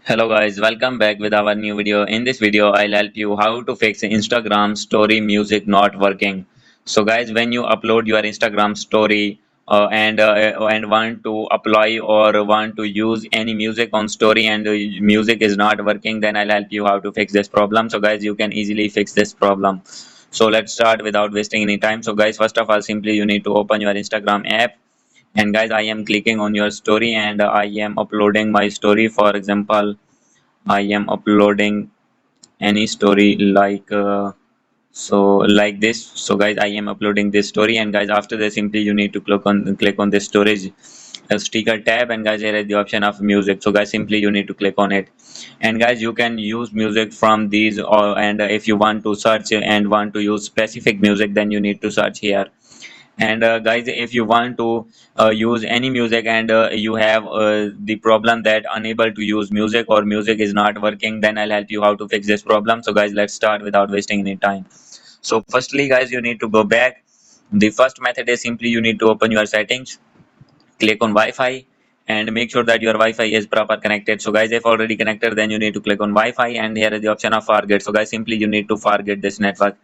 Hello guys, welcome back with our new video. In this video, I'll help you how to fix Instagram story music not working. So guys, when you upload your Instagram story and want to apply or want to use any music on story and music is not working, then I'll help you how to fix this problem. So guys, you can easily fix this problem. So let's start without wasting any time. So guys, first of all, simply you need to open your Instagram app, and guys, I am clicking on your story and I am uploading my story. For example, I am uploading any story like this. So guys, I am uploading this story, and guys, after that, simply you need to click on the storage sticker tab, and guys, here is the option of music. So guys, simply you need to click on it, and guys, you can use music from these, or and if you want to search and want to use specific music, then you need to search here. And guys, if you want to use any music and you have the problem that unable to use music or music is not working, then I'll help you how to fix this problem. So guys, let's start without wasting any time. So firstly guys, you need to go back. The first method is simply you need to open your settings, click on Wi-Fi, and make sure that your Wi-Fi is proper connected. So guys, if already connected, then you need to click on Wi-Fi, and here is the option of forget. So guys, simply you need to forget this network.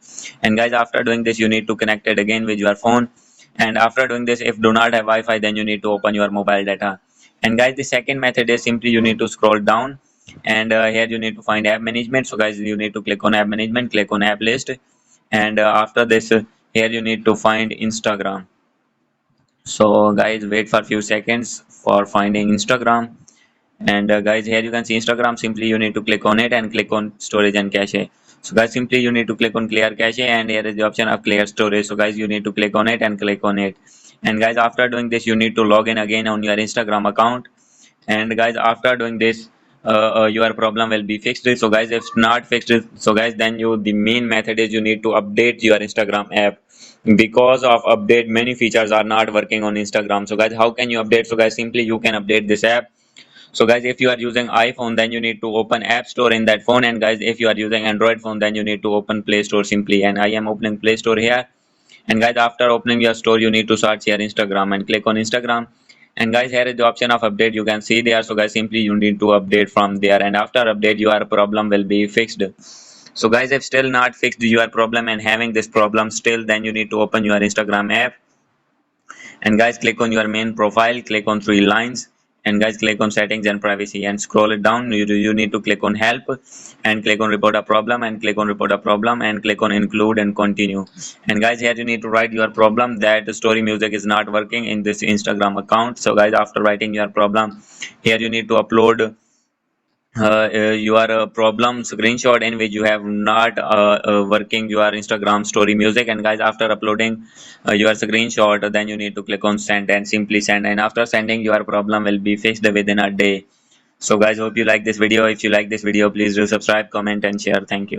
And guys, after doing this, you need to connect it again with your phone. And after doing this, if do not have Wi-Fi, then you need to open your mobile data. And guys, the second method is simply you need to scroll down, and here you need to find app management. So guys, you need to click on app management, click on app list, and after this, here you need to find Instagram. So guys, wait for a few seconds for finding Instagram. And guys, here you can see Instagram. Simply you need to click on it and click on storage and cache. So guys, simply you need to click on clear cache, and here is the option of clear storage. So guys, you need to click on it and click on it. And guys, after doing this, you need to log in again on your Instagram account. And guys, after doing this, your problem will be fixed. So guys, if not fixed, so guys, then you the main method is you need to update your Instagram app. Because of update, many features are not working on Instagram. So guys, how can you update? So guys, simply you can update this app. So guys, if you are using iPhone, then you need to open App Store in that phone. And guys, if you are using Android phone, then you need to open Play Store simply. And I am opening Play Store here. And guys, after opening your store, you need to search here Instagram and click on Instagram. And guys, here is the option of update. You can see there. So guys, simply you need to update from there. And after update, your problem will be fixed. So guys, if still not fixed your problem and having this problem still, then you need to open your Instagram app, and guys, click on your main profile, click on three lines, and guys, click on settings and privacy, and scroll it down. You need to click on help, and click on report a problem, and click on report a problem, and click on include and continue. And guys, here you need to write your problem that the story music is not working in this Instagram account. So guys, after writing your problem, here you need to upload your problem screenshot in which you have not working your Instagram story music. And guys, after uploading your screenshot, then you need to click on send and simply send, and after sending, your problem will be fixed within a day. So guys, hope you like this video. If you like this video, please do subscribe, comment and share. Thank you.